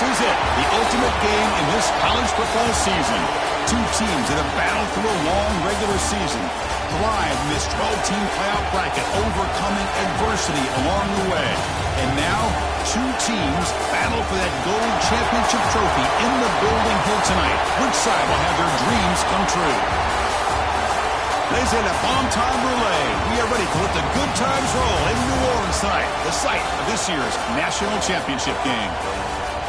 is it, the ultimate game in this college football season. Two teams that have battled through a long regular season, thrived in this 12-team playoff bracket, overcoming adversity along the way. And now, two teams battle for that gold championship trophy in the building here tonight. Which side will have their dreams come true? Laissez le bon time relay. We are ready to let the good times roll in New Orleans tonight, the site of this year's national championship game.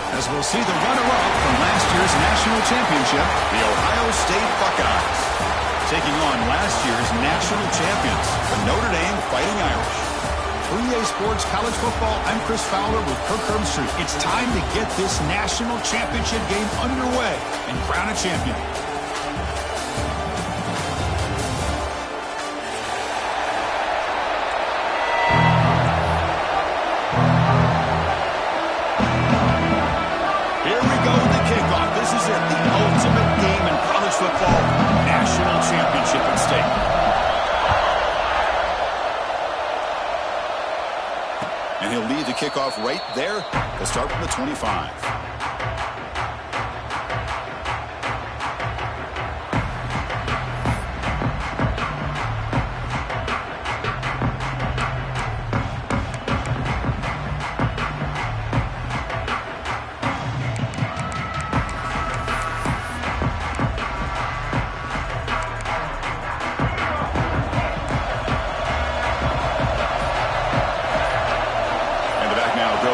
As we'll see the runner-up from last year's national championship, the Ohio State Buckeyes, taking on last year's national champions, the Notre Dame Fighting Irish. For EA Sports College Football, I'm Chris Fowler with Kirk Herbstreit. It's time to get this national championship game underway and crown a champion. Football national championship at stake. And he'll lead the kickoff right there. He'll start from the 25.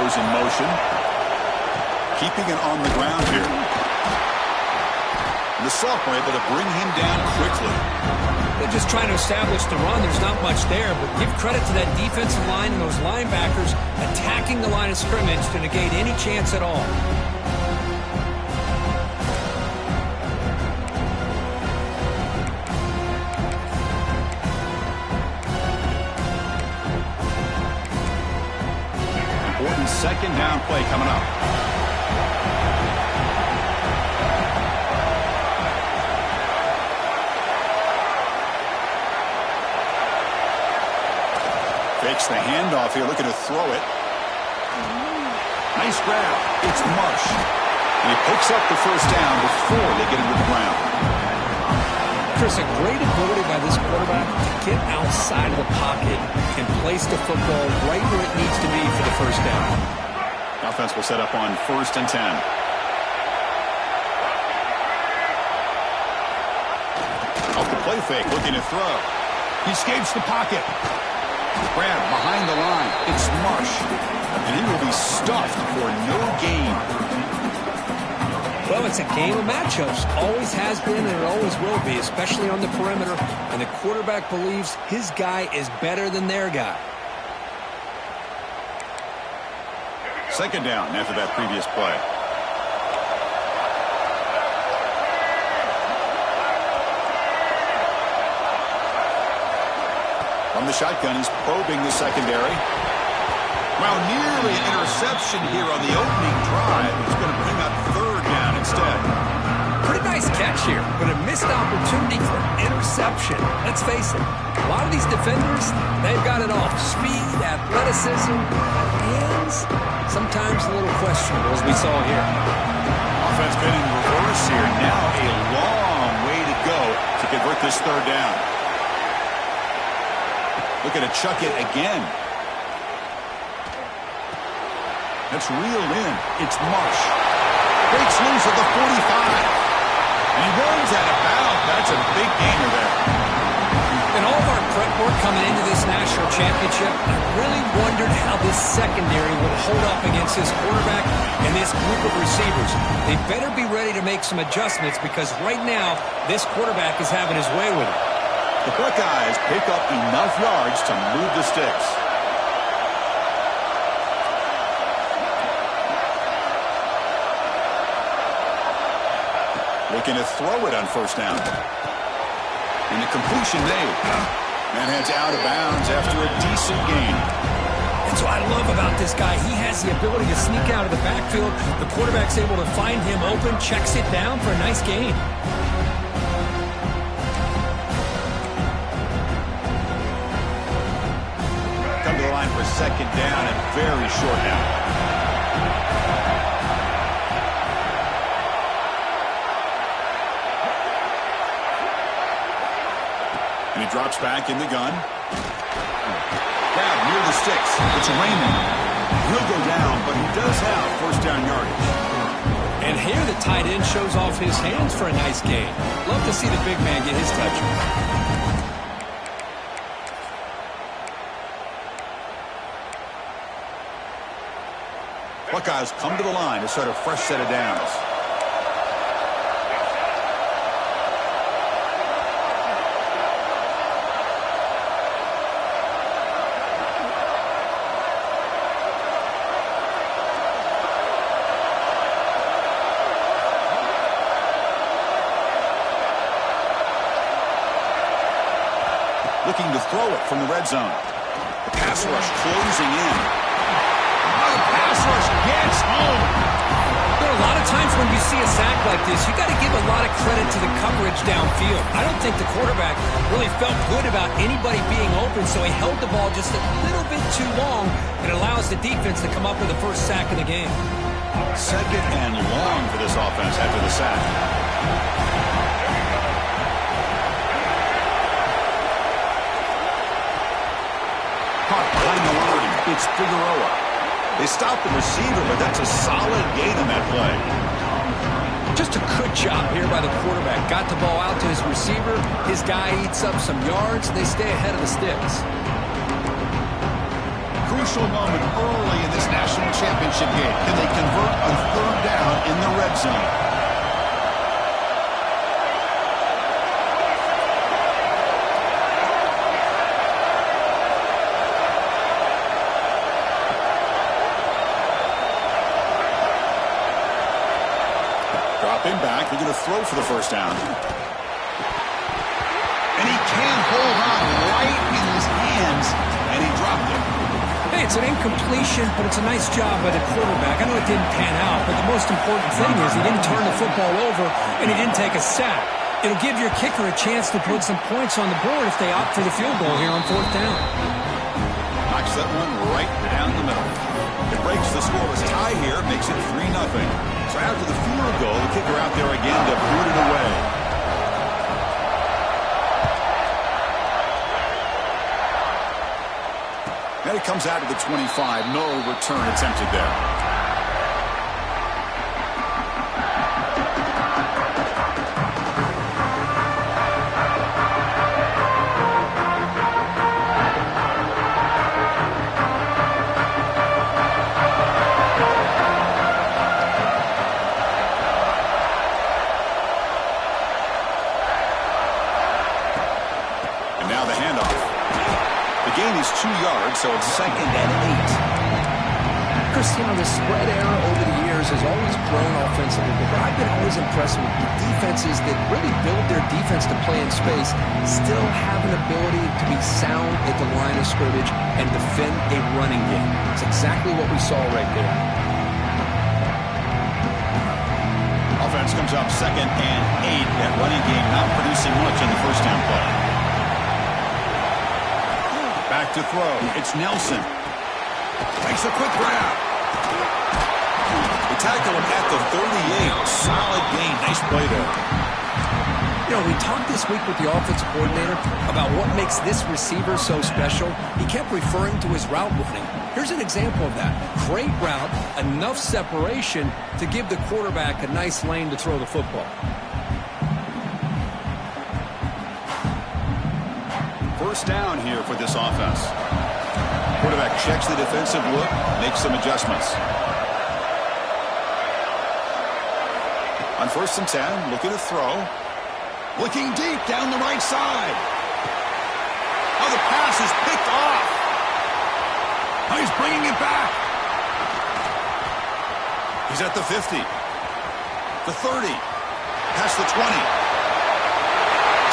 In motion, keeping it on the ground here. And the sophomore able to bring him down quickly. They're just trying to establish the run. There's not much there, but give credit to that defensive line and those linebackers attacking the line of scrimmage to negate any chance at all. Second down play coming up. Fakes the handoff here, looking to throw it. Nice grab. It's Marsh. And he picks up the first down before they get him to the ground. Chris, a great ability by this quarterback to get outside of the pocket and place the football right where it needs to be for the first down. Offense will set up on 1st and 10. Off the play fake, looking to throw. He escapes the pocket. Grab behind the line. It's Marsh. And he will be stuffed for no gain. Well, it's a game of matchups. Always has been and it always will be, especially on the perimeter. And the quarterback believes his guy is better than their guy. Second down after that previous play. From the shotgun, he's probing the secondary. Well, nearly an interception here on the opening drive. He's going to bring up third down instead. Pretty nice catch here, but a missed opportunity for interception. Let's face it, a lot of these defenders, they've got it all. Speed, athleticism, hands, sometimes a little questionable, as we saw here. Offense been in reverse here. Now a long way to go to convert this third down. Looking to chuck it again. That's reeled in. It's Marsh. Breaks loose at the 45. And he runs out of bounds. That's a big gainer there. In all of our prep work coming into this national championship, I really wondered how this secondary would hold up against this quarterback and this group of receivers. They better be ready to make some adjustments because right now, this quarterback is having his way with it. The Buckeyes pick up enough yards to move the sticks. Looking to throw it on first down. And the completion made. And heads out of bounds after a decent gain. That's what I love about this guy. He has the ability to sneak out of the backfield. The quarterback's able to find him open, checks it down for a nice gain. Come to the line for second down and very short now. he drops back in the gun. Grab near the sticks. It's Raymond. He'll go down, but he does have first down yardage. And here the tight end shows off his hands for a nice gain. Love to see the big man get his touches. Buckeyes come to the line to start a fresh set of downs. Looking to throw it from the red zone. The pass rush closing in. The pass rush gets home. There are a lot of times when you see a sack like this, you got to give a lot of credit to the coverage downfield. I don't think the quarterback really felt good about anybody being open, so he held the ball just a little bit too long and allows the defense to come up with the first sack of the game. Second and long for this offense after the sack. Caught behind the line. It's Figueroa. They stop the receiver, but that's a solid gain on that play. Just a good job here by the quarterback. Got the ball out to his receiver. His guy eats up some yards, and they stay ahead of the sticks. Crucial moment early in this national championship game. Can they convert on third down in the red zone? Dropping back, they're going to throw for the first down. And he can't hold on right in his hands, and he dropped it. Hey, it's an incompletion, but it's a nice job by the quarterback. I know it didn't pan out, but the most important thing is he didn't turn the football over, and he didn't take a sack. It'll give your kicker a chance to put some points on the board if they opt for the field goal here on fourth down. Knocks that one right down the middle. It breaks the scoreless tie here, makes it 3-0. So after the field goal, the kicker out there again to boot it away. And it comes out to the 25. No return attempted there. Gain is 2 yards, so it's 2nd and 8. Chris, you know, the spread era over the years has always grown offensively, but I've been always impressed with the defenses that really build their defense to play in space, still have an ability to be sound at the line of scrimmage and defend a running game. It's exactly what we saw right there. Offense comes up 2nd and 8. That running game not producing much on the first down play. Back to throw. It's Nelson. Takes a quick grab. They tackle him at the 38. Solid gain. Nice play there. You know, we talked this week with the offensive coordinator about what makes this receiver so special. He kept referring to his route running. Here's an example of that. Great route, enough separation to give the quarterback a nice lane to throw the football. First down here for this offense. Quarterback checks the defensive look, makes some adjustments. On 1st and 10, looking to throw. Looking deep down the right side. Oh, the pass is picked off. Oh, he's bringing it back. He's at the 50. The 30. Past the 20.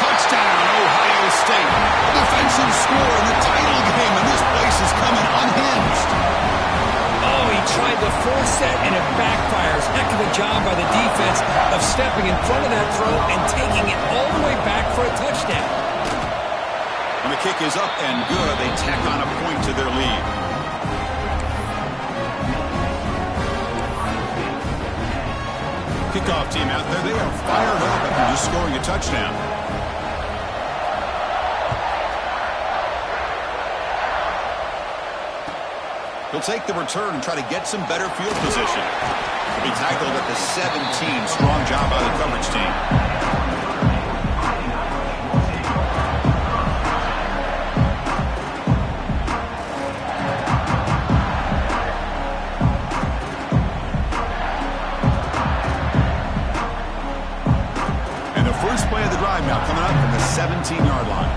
Touchdown, Ohio State. Defensive score in the title game, and this place is coming unhinged. Oh, he tried to force it, and it backfires. Heck of a job by the defense of stepping in front of that throw and taking it all the way back for a touchdown. And the kick is up and good. They tack on a point to their lead. Kickoff team out there, they are fired up after just scoring a touchdown. He'll take the return and try to get some better field position. He'll be tackled at the 17. Strong job by the coverage team. First play of the drive now coming up from the 17-yard line.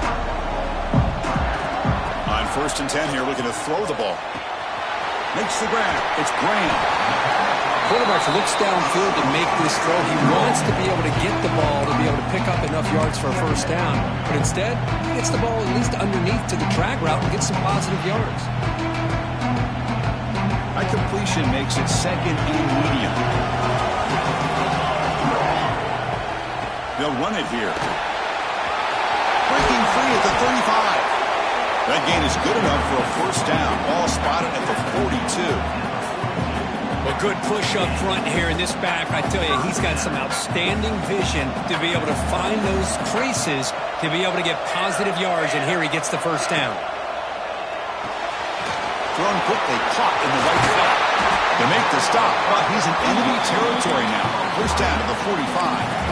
On 1st and 10 here, looking to throw the ball. Makes the grab. It's Graham. Quarterback looks downfield to make this throw. He wants to be able to get the ball to be able to pick up enough yards for a first down. But instead, he gets the ball at least underneath to the drag route and gets some positive yards. That completion makes it 2nd and medium. They'll run it here. Breaking free at the 35. That gain is good enough for a first down. Ball spotted at the 42. A good push up front here in this back. I tell you, he's got some outstanding vision to be able to find those creases, to be able to get positive yards, and here he gets the first down. Thrown quickly, caught in the right spot. To make the stop, but he's in enemy territory now. First down to the 45.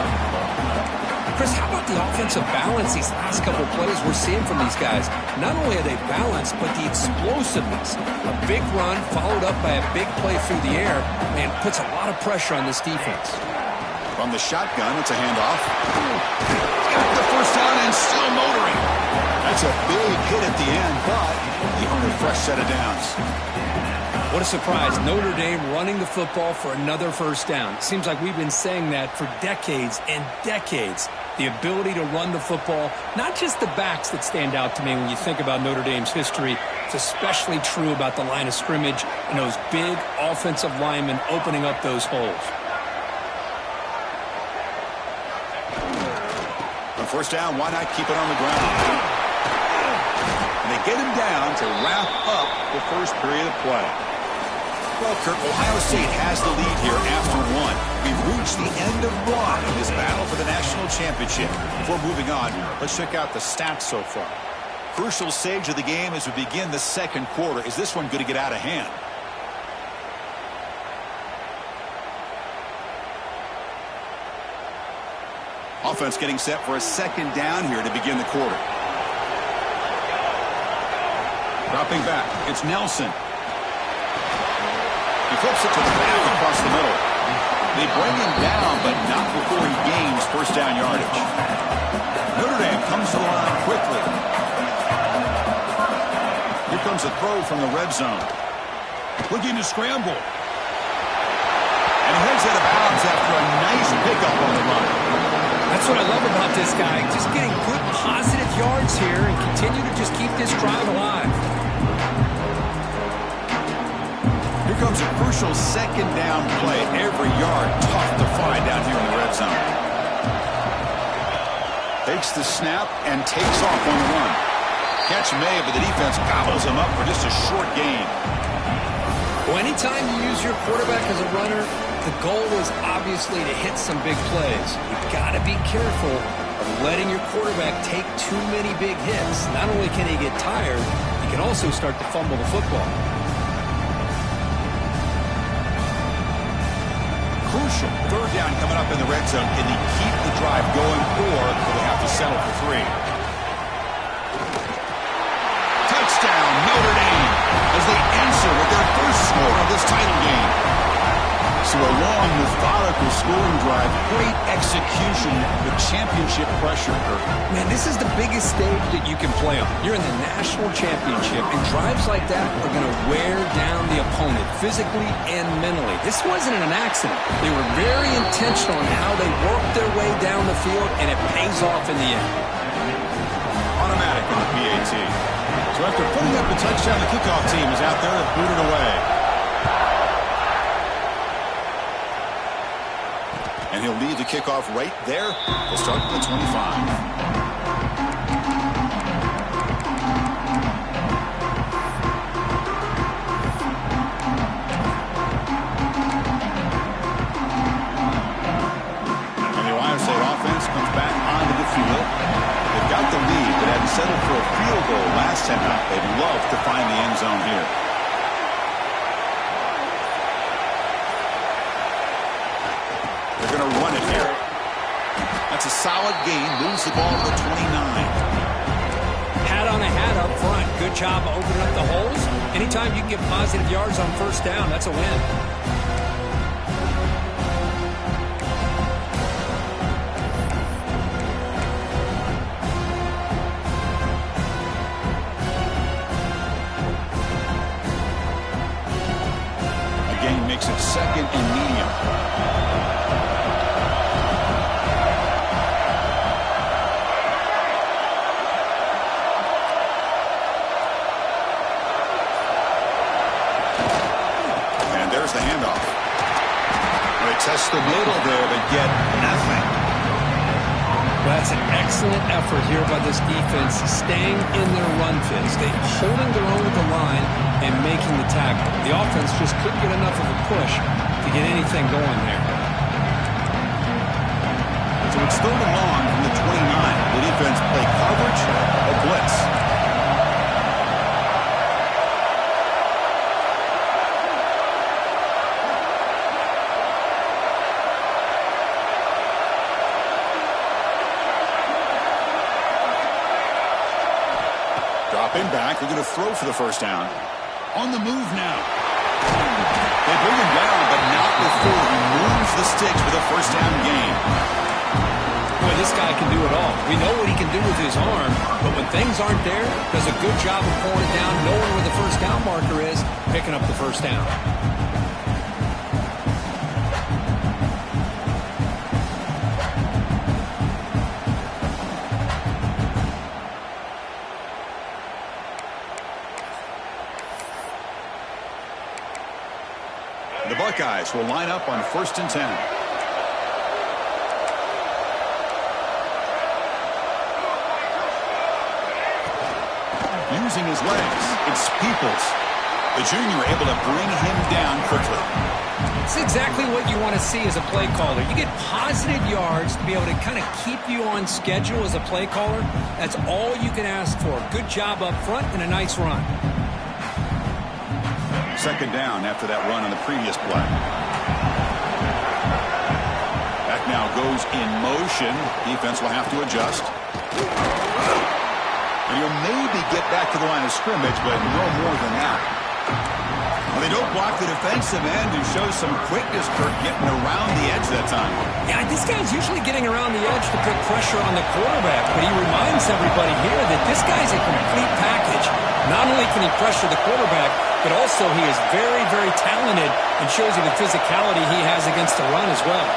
Chris, how about the offensive balance these last couple of plays we're seeing from these guys? Not only are they balanced, but the explosiveness. A big run followed up by a big play through the air, man, puts a lot of pressure on this defense. From the shotgun, it's a handoff. Got the first down and still motoring. That's a big hit at the end, but he earned a fresh set of downs. What a surprise. Notre Dame running the football for another first down. Seems like we've been saying that for decades and decades. The ability to run the football, not just the backs that stand out to me when you think about Notre Dame's history. It's especially true about the line of scrimmage and those big offensive linemen opening up those holes. On first down, why not keep it on the ground? And they get him down to wrap up the first period of play. Well, Kirk, Ohio State has the lead here after 1. We've reached the end of 1 in this battle for the national championship. Before moving on, let's check out the stats so far. Crucial stage of the game as we begin the second quarter. Is this one going to get out of hand? Offense getting set for a second down here to begin the quarter. Dropping back, it's Nelson. He flips it to the back across the middle. They bring him down, but not before he gains first down yardage. Notre Dame comes to the line quickly. Here comes a throw from the red zone. Looking to scramble. And he heads out of bounds after a nice pickup on the run. That's what I love about this guy. Just getting good positive yards here and continue to just keep this drive alive. Here comes a crucial second down play. Every yard tough to find down here in the red zone. Takes the snap and takes off on the run. Catch made, but the defense gobbles him up for just a short gain. Well, anytime you use your quarterback as a runner, the goal is obviously to hit some big plays. You've got to be careful of letting your quarterback take too many big hits. Not only can he get tired, he can also start to fumble the football. Crucial third down coming up in the red zone. Can he keep the drive going, or will they have to settle for 3? Touchdown, Notre Dame, as they answer with their first score of this title game. So a long, methodical scoring drive. Great execution with championship pressure. Man, this is the biggest stage that you can play on. You're in the national championship, and drives like that are going to wear down the opponent physically and mentally. This wasn't an accident. They were very intentional in how they worked their way down the field, and it pays off in the end. Automatic in the PAT. So after putting up the touchdown, the kickoff team is out there to boot it away. And he'll leave the kickoff right there. They'll start at the 25. And the Ohio State offense comes back onto the field. They've got the lead, but had to settle for a field goal last time out. They'd love to find the end zone here. It's a solid gain. Moves the ball to the 29. Hat on a hat up front. Good job opening up the holes. Anytime you can get positive yards on first down, that's a win. Again, makes it second and medium. The handoff. They test the middle there, but get nothing. Well, that's an excellent effort here by this defense, staying in their run fits. They holding their own with the line and making the tackle. The offense just couldn't get enough of a push to get anything going there. So it's third and long from the 29. The defense play coverage or blitz. Dropping back, they're going to throw for the first down. On the move now. They bring him down, but not before he moves the sticks with a first down gain. Boy, this guy can do it all. We know what he can do with his arm, but when things aren't there, does a good job of pulling it down, knowing where the first down marker is, picking up the first down. The Buckeyes will line up on 1st and 10. Using his legs, it's Peoples. The junior able to bring him down quickly. It's exactly what you want to see as a play caller. You get positive yards to be able to kind of keep you on schedule as a play caller. That's all you can ask for. Good job up front and a nice run. Second down after that run on the previous play. Back now goes in motion. Defense will have to adjust. And he'll maybe get back to the line of scrimmage, but no more than that. Well, they don't block the defensive end and show some quickness, Kirk, getting around the edge that time. Yeah, this guy's usually getting around the edge to put pressure on the quarterback, but he reminds everybody here that this guy's a complete package. Not only can he pressure the quarterback, but also he is very, very talented and shows you the physicality he has against the run as well.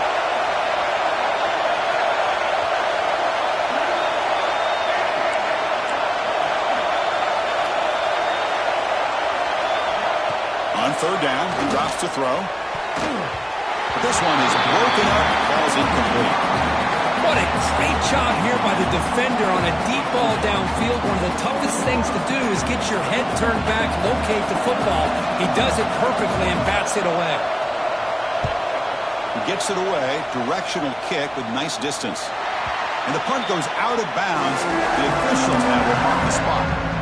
On third down, he drops to throw. But this one is broken up, falls incomplete. What a great job here by the defender on a deep ball downfield. One of the toughest things to do is get your head turned back, locate the football. He does it perfectly and bats it away. He gets it away, directional kick with nice distance. And the punt goes out of bounds. The officials now will mark the spot.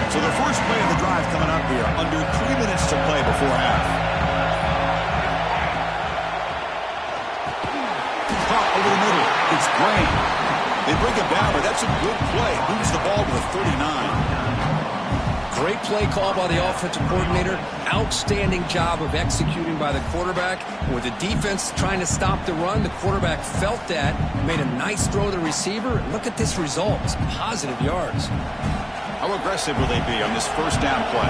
So the first play of the drive coming up here, under 3 minutes to play before half. Caught over the middle. It's Gray. They bring him down, but that's a good play. Moves the ball to the 39. Great play call by the offensive coordinator. Outstanding job of executing by the quarterback. With the defense trying to stop the run, the quarterback felt that, made a nice throw to the receiver. Look at this result. Some positive yards. How aggressive will they be on this first down play?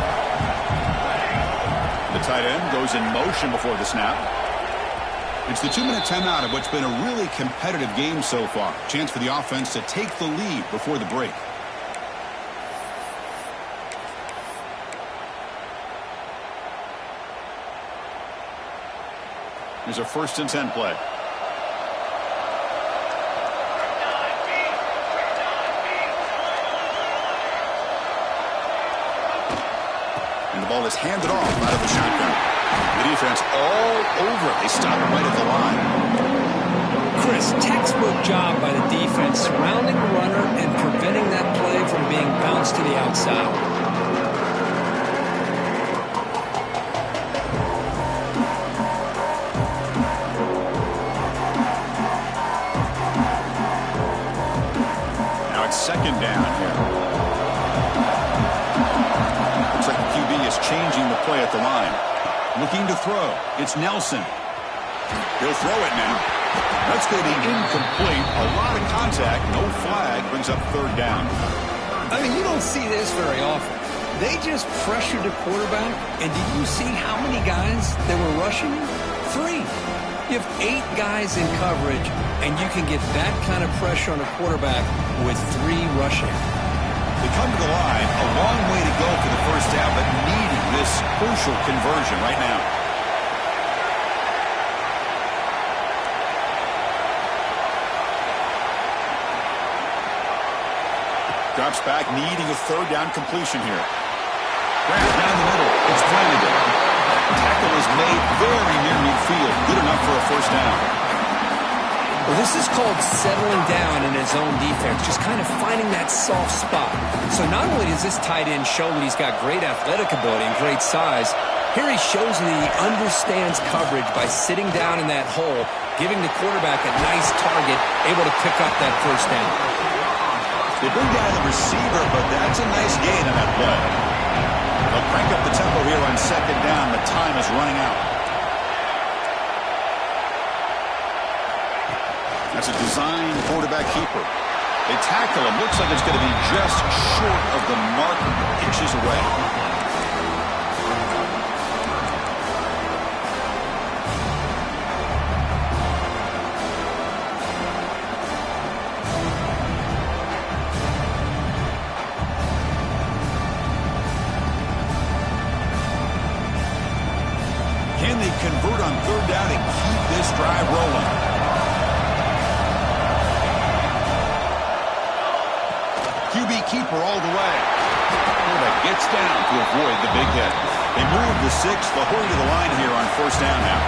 The tight end goes in motion before the snap. It's the 2-minute timeout of what's been a really competitive game so far. Chance for the offense to take the lead before the break. Here's a 1st and 10 play. ball is handed off out of the shotgun. The defense all over it. They stop it right at the line. Chris, textbook job by the defense surrounding the runner and preventing that play from being bounced to the outside. Now it's second down here. Looks like the QB is changing the play at the line. Looking to throw. It's Nelson. He'll throw it now. That's going to be incomplete. A lot of contact. No flag. Brings up third down. I mean, you don't see this very often. They just pressured the quarterback, and did you see how many guys they were rushing? 3. You have 8 guys in coverage, and you can get that kind of pressure on a quarterback with 3 rushing. They come to the line. A long way to go for the first down, but needing this crucial conversion right now. Drops back, needing a third down completion here. Grant down the middle. It's Flanagan. Tackle is made very near midfield. Good enough for a first down. Well, this is called settling down in his own defense, just kind of finding that soft spot. So not only does this tight end show that he's got great athletic ability and great size, here he shows that he understands coverage by sitting down in that hole, giving the quarterback a nice target, able to pick up that first down. They bring down the receiver, but that's a nice gain on that play. They'll crank up the tempo here on second down. The time is running out. That's a design quarterback keeper. They tackle him. Looks like it's going to be just short of the marker, inches away. Convert on third down and keep this drive rolling. QB keeper all the way. Quarterback gets down to avoid the big hit. They move the 6. They'll hurry to the line here on first down now.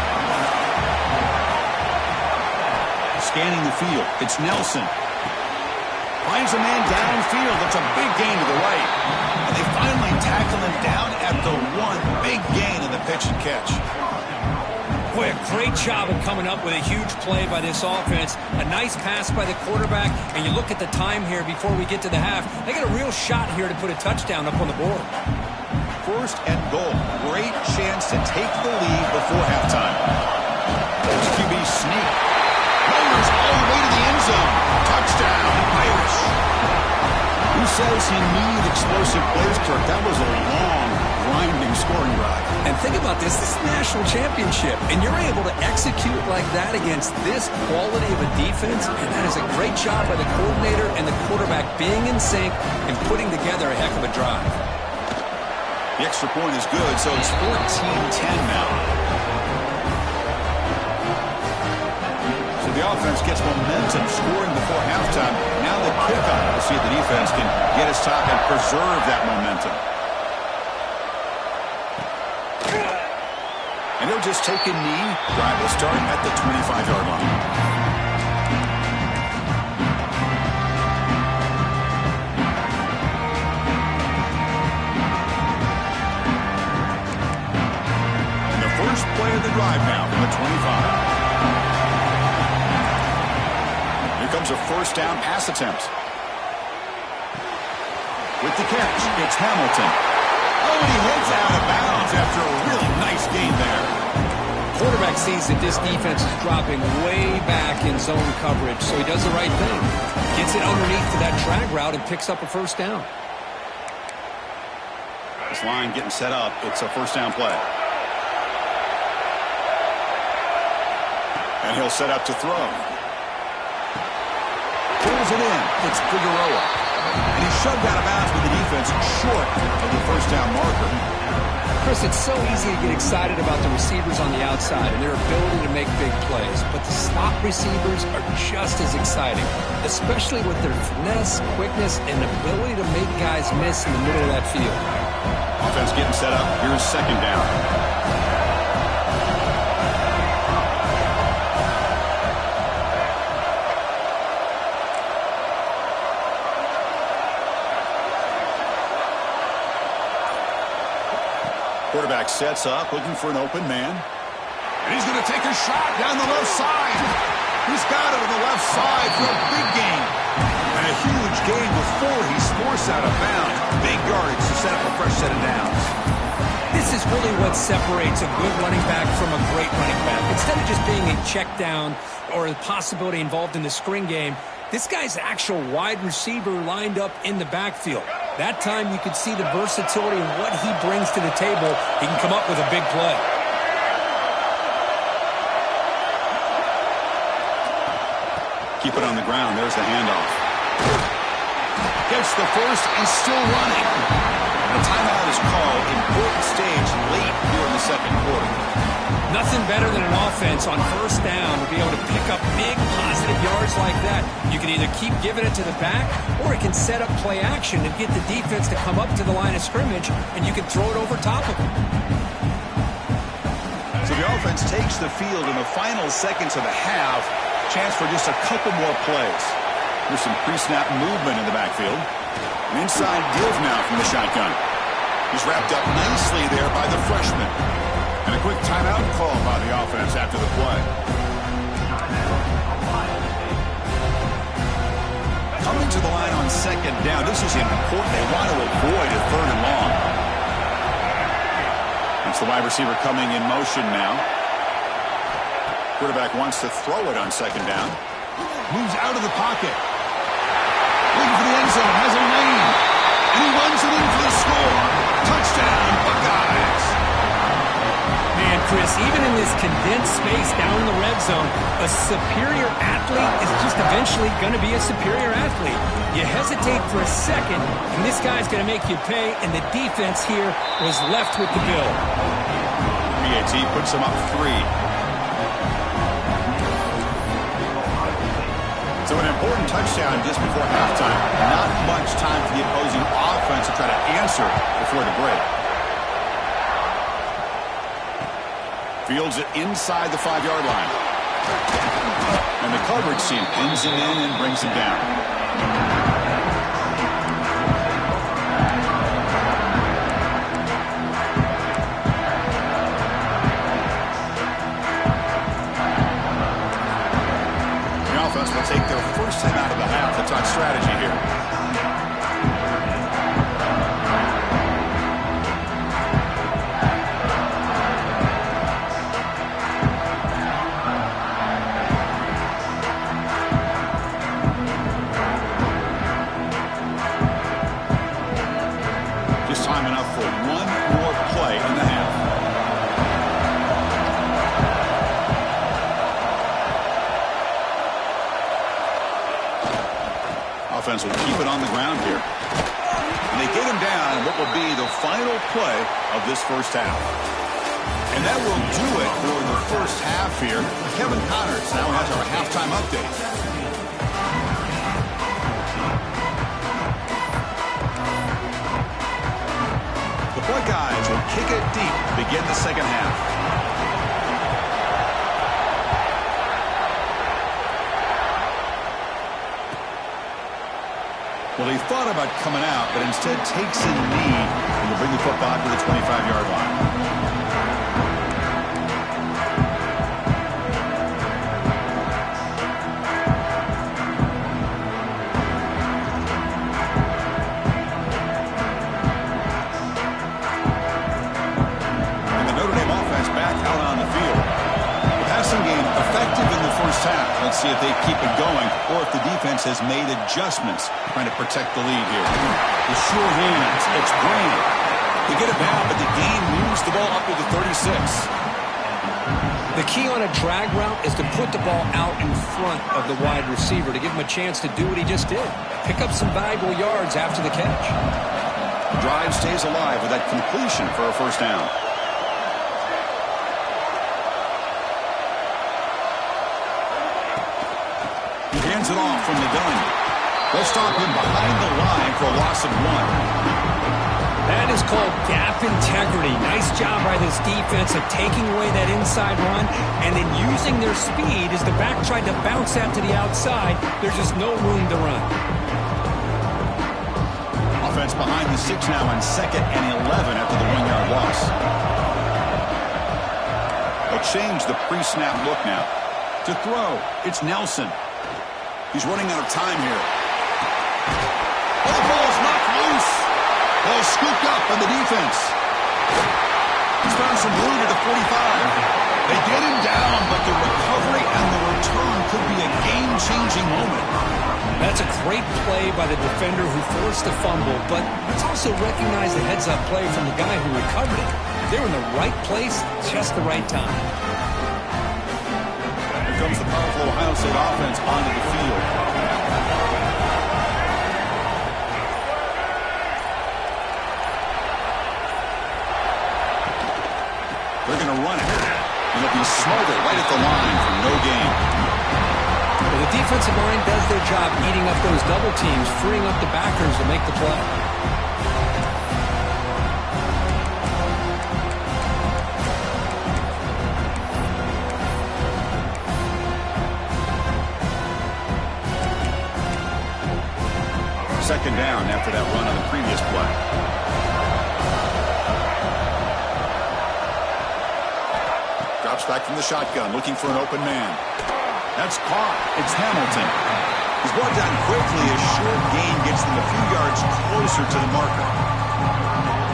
Scanning the field. It's Nelson. Finds a man downfield. That's a big gain to the right. And they finally tackle him down at the 1. Big gain in the pitch and catch. Boy, a great job of coming up with a huge play by this offense. A nice pass by the quarterback. And you look at the time here before we get to the half. They got a real shot here to put a touchdown up on the board. First and goal. Great chance to take the lead before halftime. There's QB sneak. Irish all the way to the end zone. Touchdown, Irish. Who says he needs explosive plays, Kirk? That was a long, grinding scoring drive. And think about this. This is the national championship. And you're able to execute like that against this quality of a defense. And that is a great job by the coordinator and the quarterback being in sync and putting together a heck of a drive. The extra point is good, so it's 14-10 now. So the offense gets momentum, scoring before halftime. Now the kickoff. We'll see if the defense can get his top and preserve that momentum. And they'll just take a knee. Drive will start at the 25-yard line. And the first play of the drive now from the 25. Here comes a first down pass attempt. With the catch, it's Hamilton. Oh, and he hits out of bounds after a really nice gain there. Quarterback sees that this defense is dropping way back in zone coverage, so he does the right thing. Gets it underneath to that drag route and picks up a first down. This line getting set up. It's a first down play. And he'll set up to throw. Pulls it in. It's Figueroa. And he's shoved out of bounds with the defense short of the first down marker. Chris, it's so easy to get excited about the receivers on the outside and their ability to make big plays, but the slot receivers are just as exciting, especially with their finesse, quickness, and ability to make guys miss in the middle of that field. Offense getting set up. Here's second down. Quarterback sets up, looking for an open man. And he's going to take a shot down the left side. He's got it on the left side for a big gain. And a huge gain before he's forced out of bounds. Big yardage to set up a fresh set of downs. This is really what separates a good running back from a great running back. Instead of just being a check down or the possibility involved in the screen game, this guy's actual wide receiver lined up in the backfield. That time you could see the versatility and what he brings to the table. He can come up with a big play. Keep it on the ground. There's the handoff. Gets the first and still running. And a timeout is called. Important stage late here in the second quarter. Nothing better than an offense on first down to be able to pick up big positive yards like that. You can either keep giving it to the back, or it can set up play action and get the defense to come up to the line of scrimmage, and you can throw it over top of them. So the offense takes the field in the final seconds of the half. Chance for just a couple more plays. There's some pre-snap movement in the backfield. An inside give now from the shotgun. He's wrapped up nicely there by the freshman. And a quick timeout call by the offense after the play. Coming to the line on second down. This is important. They want to avoid a third and long. It's the wide receiver coming in motion now. Quarterback wants to throw it on second down. Moves out of the pocket. Looking for the end zone. Has a lane. And he runs it in for the score. Touchdown, Buckeyes. Man, Chris, even in this condensed space down in the red zone, a superior athlete is just eventually going to be a superior athlete. You hesitate for a second, and this guy's going to make you pay, and the defense here was left with the bill. BAT puts him up 3. So an important touchdown just before halftime. Not much time for the opposing offense to try to answer before the break. Fields it inside the 5-yard line. And the coverage team pins him in and brings him down. Will take their first time out of the half. That's on strategy here. Just time enough for one more play in the half. Offense will keep it on the ground here. And they get him down in what will be the final play of this first half. And that will do it for the first half here. Kevin Connors now has our halftime update. The Buckeyes will kick it deep to begin the second half. Well, he thought about coming out, but instead takes a knee and will bring the football to the 25-yard line. And the Notre Dame offense back out on the field. The passing game effective in the first half. Let's see if they keep it going or if the defense has made adjustments trying to protect the lead here. The sure hands. It's Green. They get it back, but the game moves the ball up to the 36. The key on a drag route is to put the ball out in front of the wide receiver to give him a chance to do what he just did. Pick up some valuable yards after the catch. The drive stays alive with that completion for a first down. He hands it off from the gun. They'll stop him behind the line for a loss of 1. That is called gap integrity. Nice job by this defense of taking away that inside run and then using their speed as the back tried to bounce that to the outside. There's just no room to run. Offense behind the 6 now on 2nd and 11 after the 1-yard loss. They'll change the pre-snap look now. To throw, it's Nelson. He's running out of time here. Oh, the ball's knocked loose. Ball scooped up by the defense. He's found some room at the 45. They get him down, but the recovery and the return could be a game-changing moment. That's a great play by the defender who forced the fumble, but let's also recognize the heads-up play from the guy who recovered it. They're in the right place, just the right time. Here comes the powerful Ohio State offense onto the field. They're going to run it. And it'll be smothered right at the line for no gain. Well, the defensive line does their job eating up those double teams, freeing up the backers to make the play. Second down after that run on the previous play. Drops back from the shotgun, looking for an open man. That's caught. It's Hamilton. He's brought down quickly. A short gain gets them a few yards closer to the marker.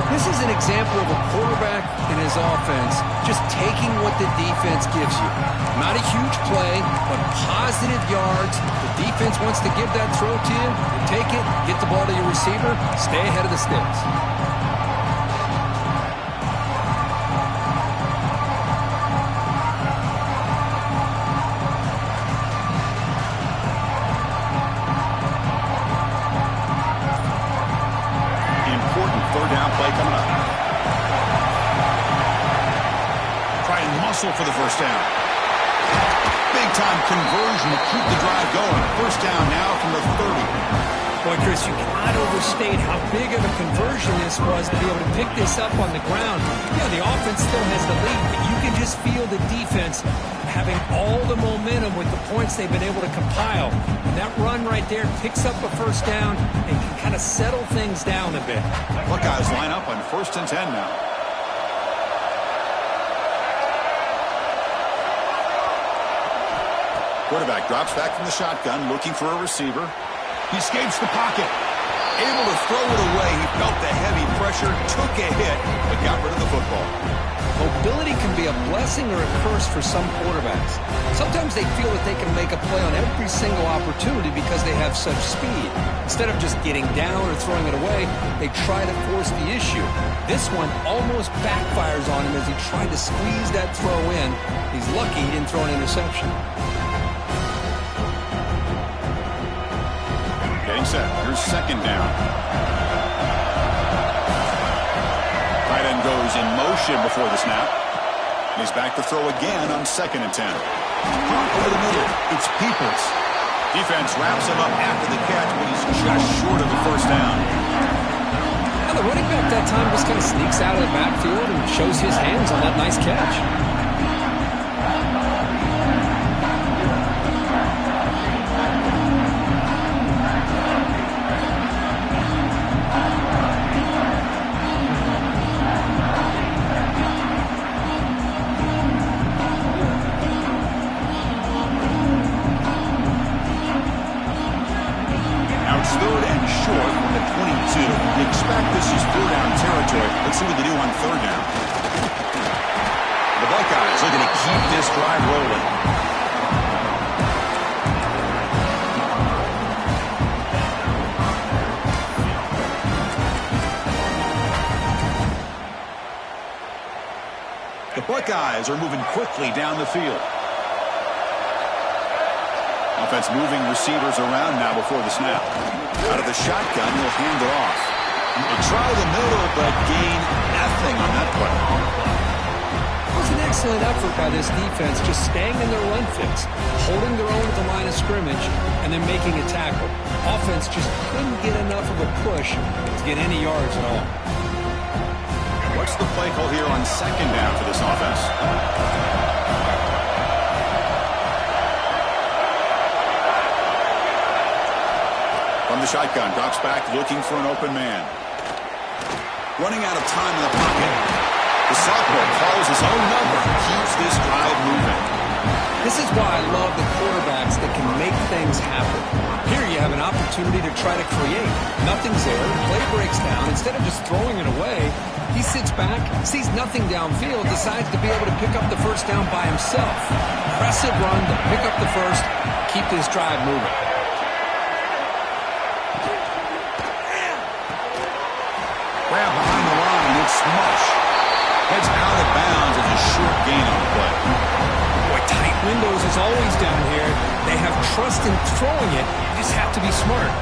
This is an example of a quarterback in his offense just taking what the defense gives you. Not a huge play, but positive yards. The defense wants to give that throw to you. You take it, get the ball to your receiver, stay ahead of the sticks. Third down play coming up. Try and muscle for the first down. Big-time conversion to keep the drive going. First down now from the 30. Boy, Chris, you cannot overstate how big of a conversion this was to be able to pick this up on the ground. Yeah, the offense still has the lead, but you can just feel the defense having all the momentum with the points they've been able to compile. And that run right there picks up a first down and can kind of settle things down a bit. Buckeyes line up on 1st and 10 now. Quarterback drops back from the shotgun, looking for a receiver. He escapes the pocket. Able to throw it away. He felt the heavy pressure, took a hit, but got rid of the football. Mobility can be a blessing or a curse for some quarterbacks. Sometimes they feel that they can make a play on every single opportunity because they have such speed. Instead of just getting down or throwing it away, they try to force the issue. This one almost backfires on him as he tried to squeeze that throw in. He's lucky he didn't throw an interception. Getting set. Here's second down. Tight end goes in motion before the snap. He's back to throw again on 2nd and 10. Caught over the middle. It's Peoples. Defense wraps him up after the catch, but he's just short of the first down. Now the running back that time just kind of sneaks out of the backfield and shows his hands on that nice catch. Let's see what they do on 3rd down. The Buckeyes looking to keep this drive rolling. The Buckeyes are moving quickly down the field. Offense moving receivers around now before the snap. Out of the shotgun, he'll hand it off. They try the middle, but gain nothing on that play. It was an excellent effort by this defense, just staying in their run fits, holding their own at the line of scrimmage, and then making a tackle. Offense just couldn't get enough of a push to get any yards at all. What's the play call here on second down for this offense? From the shotgun, drops back looking for an open man. Running out of time in the pocket. The sophomore calls his own number. Keeps this drive moving. This is why I love the quarterbacks that can make things happen. Here you have an opportunity to try to create. Nothing's there. The play breaks down. Instead of just throwing it away, he sits back, sees nothing downfield, decides to be able to pick up the first down by himself. Impressive run to pick up the first, keep this drive moving. Grab behind the line, it's Smush. Heads out of bounds and a short gain on the play. Boy, tight windows is always down here. They have trust in throwing it. You just have to be smart.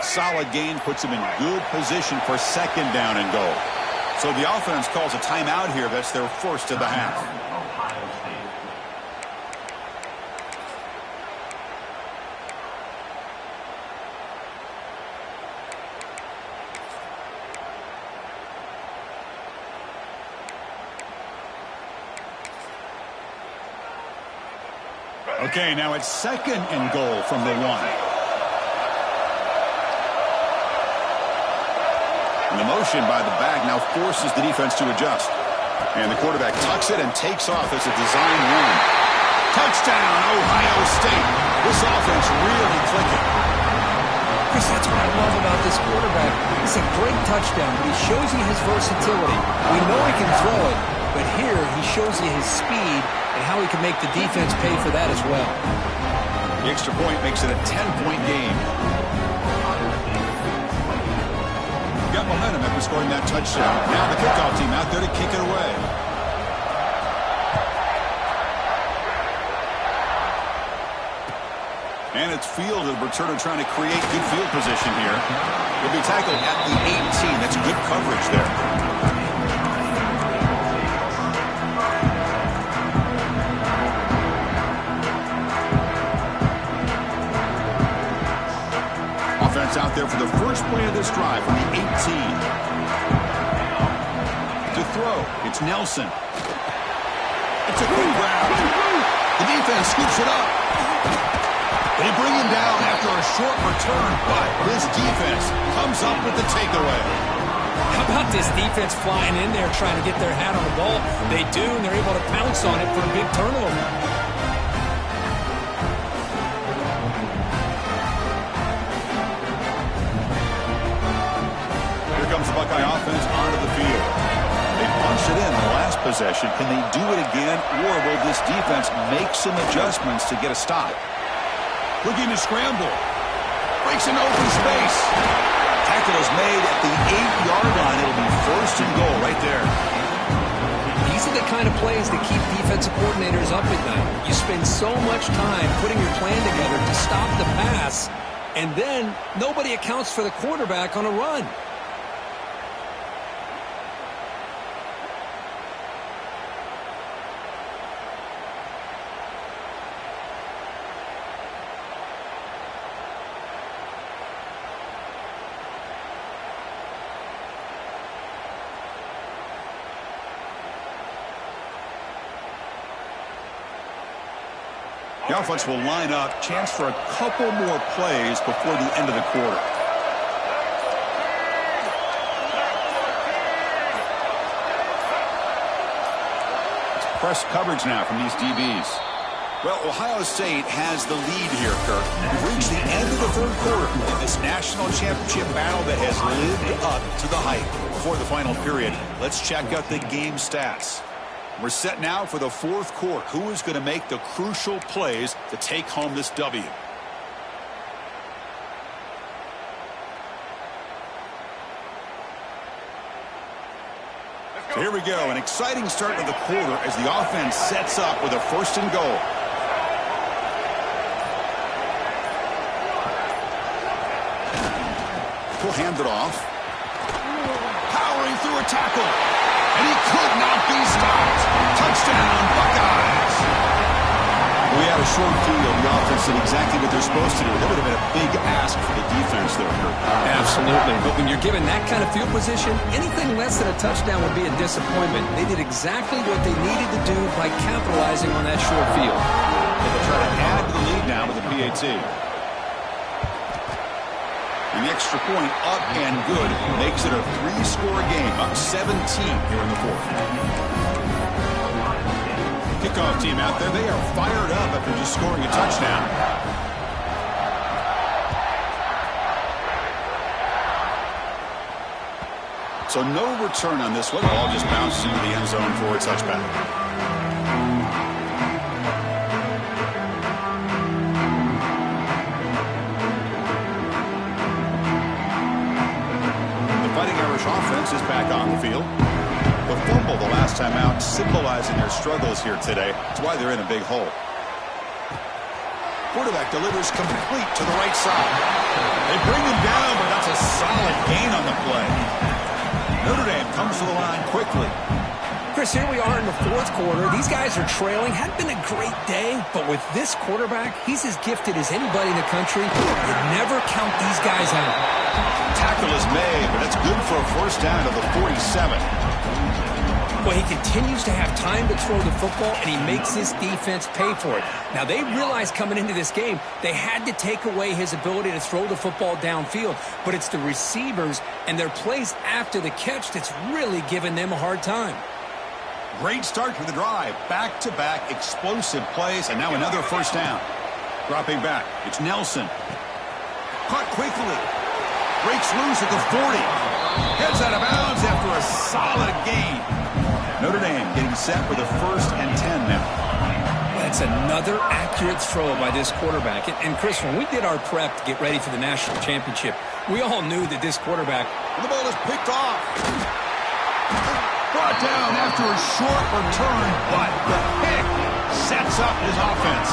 Solid gain puts him in good position for second down and goal. So the offense calls a timeout here. That's their first of the half. Okay, now it's second and goal from the 1. And the motion by the back now forces the defense to adjust. And the quarterback tucks it and takes off as a design run. Touchdown, Ohio State. This offense really clicking. Chris, that's what I love about this quarterback. It's a great touchdown, but he shows you his versatility. We know he can throw it, but here he shows you his speed and how he can make the defense pay for that as well. The extra point makes it a 10-point game. Got momentum after scoring that touchdown. Now the kickoff team out there to kick it away. And it's fielded. Returner trying to create good field position here. He'll be tackled at the 18. That's good coverage there. Offense out there for the first play of this drive from the 18. To throw, it's Nelson. It's a quick grab. The defense scoops it up. They bring him down after a short return, but this defense comes up with the takeaway. How about this defense flying in there trying to get their hat on the ball? They do, and they're able to pounce on it for a big turnover. Comes the Buckeye offense onto the field. They punched it in the last possession. Can they do it again, or will this defense make some adjustments to get a stop? Looking to scramble. Breaks into open space. Tackle is made at the 8-yard line. It'll be first and goal right there. These are the kind of plays that keep defensive coordinators up at night. You spend so much time putting your plan together to stop the pass, and then nobody accounts for the quarterback on a run. The offense will line up. Chance for a couple more plays before the end of the quarter. It's press coverage now from these DBs. Well, Ohio State has the lead here, Kirk. We've reached the end of the third quarter in this national championship battle that has lived up to the hype. Before the final period, let's check out the game stats. We're set now for the fourth quarter. Who is going to make the crucial plays to take home this W? So here we go, an exciting start to the quarter as the offense sets up with a 1st and goal. He'll hand it off. Powering through a tackle. And he could not be stopped. Touchdown, Buckeyes. We had a short field. The offense did exactly what they're supposed to do. That would have been a big ask for the defense there, Kurt. Absolutely. But when you're given that kind of field position, anything less than a touchdown would be a disappointment. They did exactly what they needed to do by capitalizing on that short field. And they'll try to add to the lead now with the PAT. An extra point up and good makes it a 3-score game, up 17 here in the 4th. Kickoff team out there. They are fired up after just scoring a touchdown. So no return on this one. Ball just bounces into the end zone for a touchback. The Fighting Irish offense is back on the field. The fumble the last time out, symbolizing their struggles here today. That's why they're in a big hole. Quarterback delivers complete to the right side. They bring him down, but that's a solid gain on the play. Notre Dame comes to the line quickly. Chris, here we are in the 4th quarter. These guys are trailing. Hadn't been a great day, but with this quarterback, he's as gifted as anybody in the country. You never count these guys out. Tackle is made, but that's good for a 1st down to the 47. Well, he continues to have time to throw the football, and he makes this defense pay for it. Now, they realized coming into this game, they had to take away his ability to throw the football downfield. But it's the receivers and their plays after the catch that's really giving them a hard time. Great start to the drive. Back-to-back explosive plays, and now another 1st down. Dropping back, it's Nelson. Caught quickly. Breaks loose at the 40. Heads out of bounds after a solid gain. Notre Dame getting set with a 1st and 10 now. That's another accurate throw by this quarterback. And Chris, when we did our prep to get ready for the national championship, we all knew that this quarterback... The ball is picked off. Brought down after a short return, but the pick sets up his offense.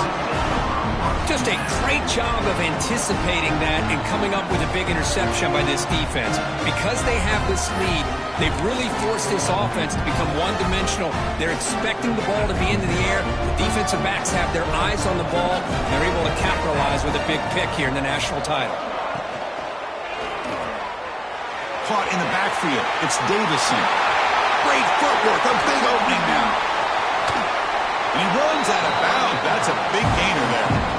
Just a great job of anticipating that and coming up with a big interception by this defense. Because they have this lead, they've really forced this offense to become one-dimensional. They're expecting the ball to be into the air. The defensive backs have their eyes on the ball. They're able to capitalize with a big pick here in the national title. Caught in the backfield. It's Davison. Great footwork. A big opening now. And he runs out of bounds. That's a big gainer there.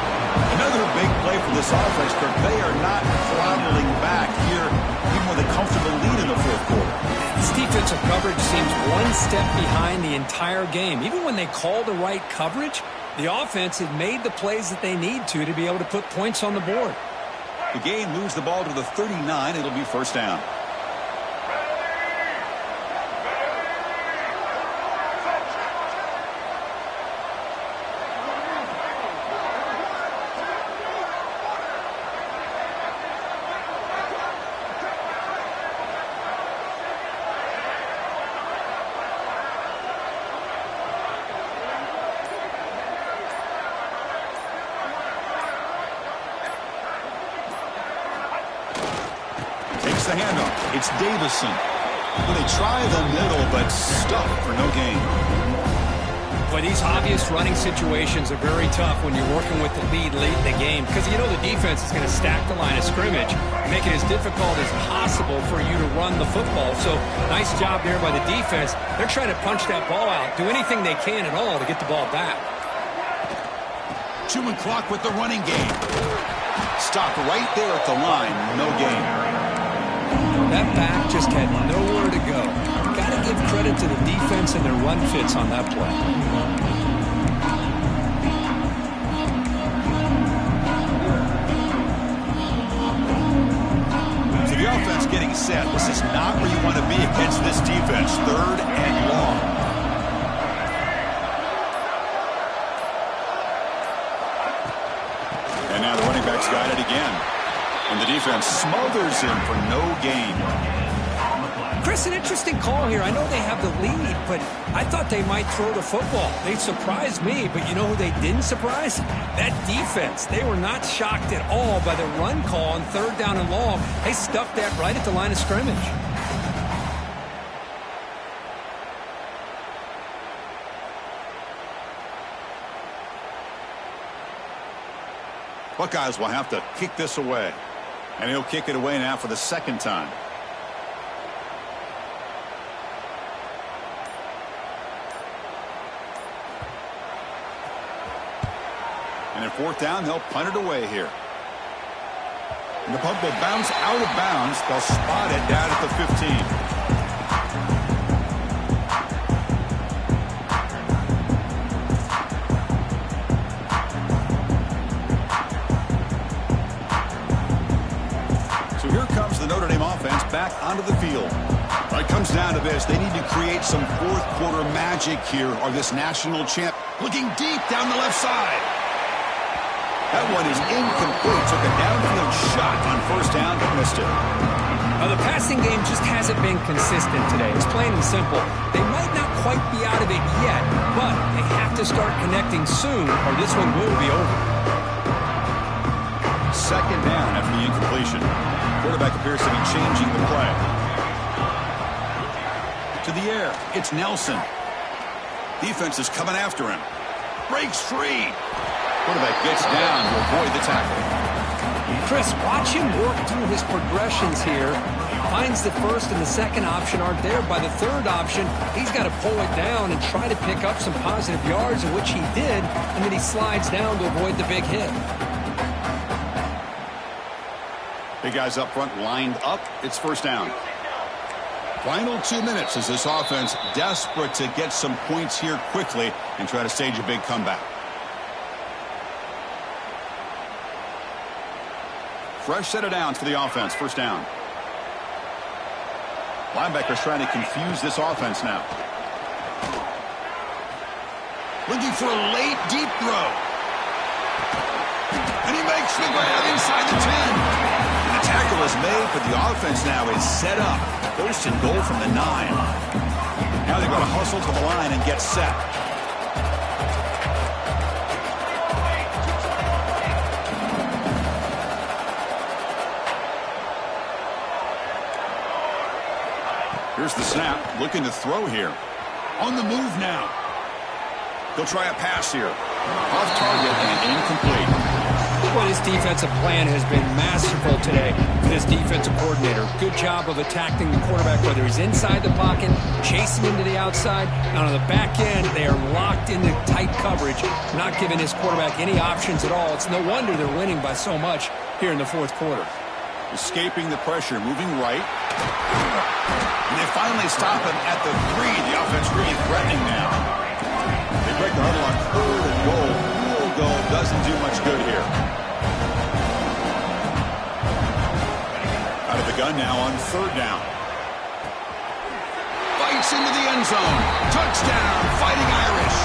Another big play for this offense, Kirk. They are not throttling back here, even with a comfortable lead in the 4th quarter. This defensive coverage seems one step behind the entire game. Even when they call the right coverage, the offense has made the plays that they need to be able to put points on the board. The game moves the ball to the 39. It'll be 1st down. The handoff. It's Davison. Well, they try the middle, but stuck for no gain. But these obvious running situations are very tough when you're working with the lead late in the game because you know the defense is going to stack the line of scrimmage, make it as difficult as possible for you to run the football. So nice job there by the defense. They're trying to punch that ball out, do anything they can at all to get the ball back. Chewing clock with the running game. Stopped right there at the line. No gain. That back just had nowhere to go. Got to give credit to the defense and their run fits on that play. So the offense getting set. This is not where you want to be against this defense. 3rd and long. And now the running back's got it again. And the defense smothers him for no gain. Chris, an interesting call here. I know they have the lead, but I thought they might throw the football. They surprised me, but you know who they didn't surprise? That defense. They were not shocked at all by the run call on 3rd down and long. They stuck that right at the line of scrimmage. Buckeyes will have to kick this away. And he'll kick it away now for the 2nd time. And at 4th down, they'll punt it away here. And the punt will bounce out of bounds. They'll spot it down at the 15. Notre Dame offense back onto the field. It comes down to this. They need to create some 4th quarter magic here, or this national champ looking deep down the left side. That one is incomplete. Took a downfield shot on 1st down, but missed it. The passing game just hasn't been consistent today. It's plain and simple. They might not quite be out of it yet, but they have to start connecting soon, or this one will be over. 2nd down after the incompletion. Quarterback appears to be changing the play. To the air. It's Nelson. Defense is coming after him. Breaks free. Quarterback gets down to avoid the tackle. Chris, watch him work through his progressions here. Finds the 1st and the 2nd option aren't there. By the 3rd option, he's got to pull it down and try to pick up some positive yards, in which he did, and then he slides down to avoid the big hit. Big guys up front lined up. It's 1st down. Final 2 minutes as this offense desperate to get some points here quickly and try to stage a big comeback. Fresh set of downs for the offense. 1st down. Linebackers trying to confuse this offense now. Looking for a late deep throw. And he makes the grab inside the 10. The tackle is made, but the offense now is set up. 1st and goal from the 9. Now they're going to hustle to the line and get set. Here's the snap. Looking to throw here. On the move now. They'll try a pass here. Off target and incomplete. Well, his defensive plan has been masterful today for this defensive coordinator. Good job of attacking the quarterback, whether he's inside the pocket, chasing him to the outside, and on the back end, they are locked into tight coverage, not giving his quarterback any options at all. It's no wonder they're winning by so much here in the 4th quarter. Escaping the pressure, moving right. And they finally stop him at the 3. The offense really threatening now. They break the huddle on 3rd and goal. Field goal doesn't do much good here. Out of the gun now on 3rd down. Fights into the end zone. Touchdown, Fighting Irish.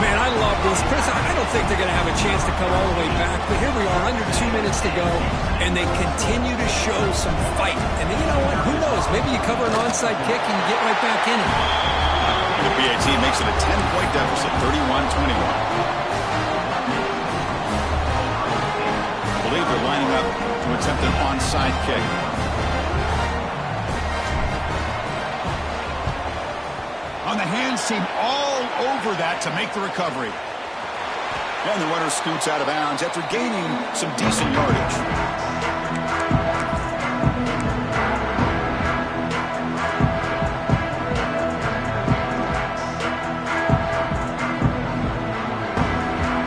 Man, I love this. Chris, I don't think they're going to have a chance to come all the way back, but here we are, under 2 minutes to go, and they continue to show some fight. And then, you know what? Who knows? Maybe you cover an onside kick and you get right back in it. And the PAT makes it a 10-point deficit, 31-21. I believe they're lining up to attempt an onside kick. On the hands team all over that to make the recovery. And the runner scoots out of bounds after gaining some decent yardage.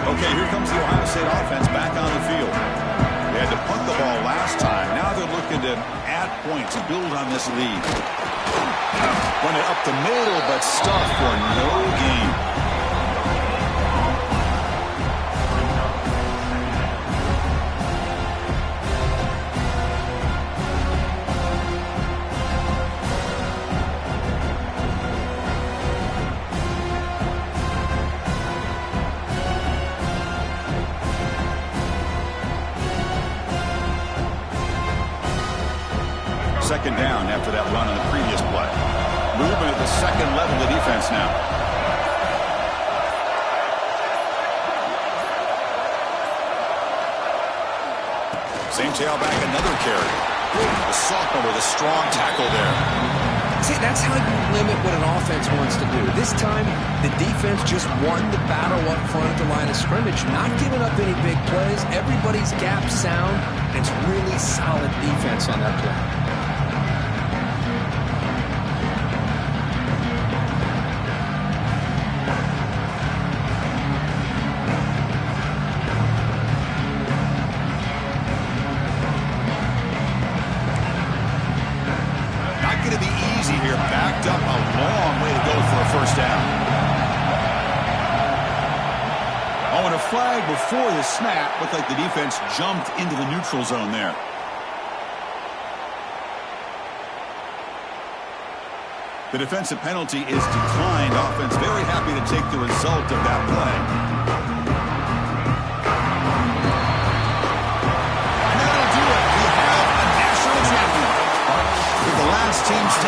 Okay, here comes the Ohio State offense back on the field. They had to punt the ball last time. Now they're looking to add points and build on this lead. Run it up the middle, but stuffed for no gain. Second down after that run the second level of defense now. Same tailback, another carry. The sophomore with a strong tackle there. See, that's how you limit what an offense wants to do. This time, the defense just won the battle up front at the line of scrimmage, not giving up any big plays. Everybody's gap sound, and it's really solid defense on that play. Going to be easy here. Backed up a long way to go for a first down. Oh, and a flag before the snap. Looked like the defense jumped into the neutral zone there. The defensive penalty is declined. Offense very happy to take the result of that play.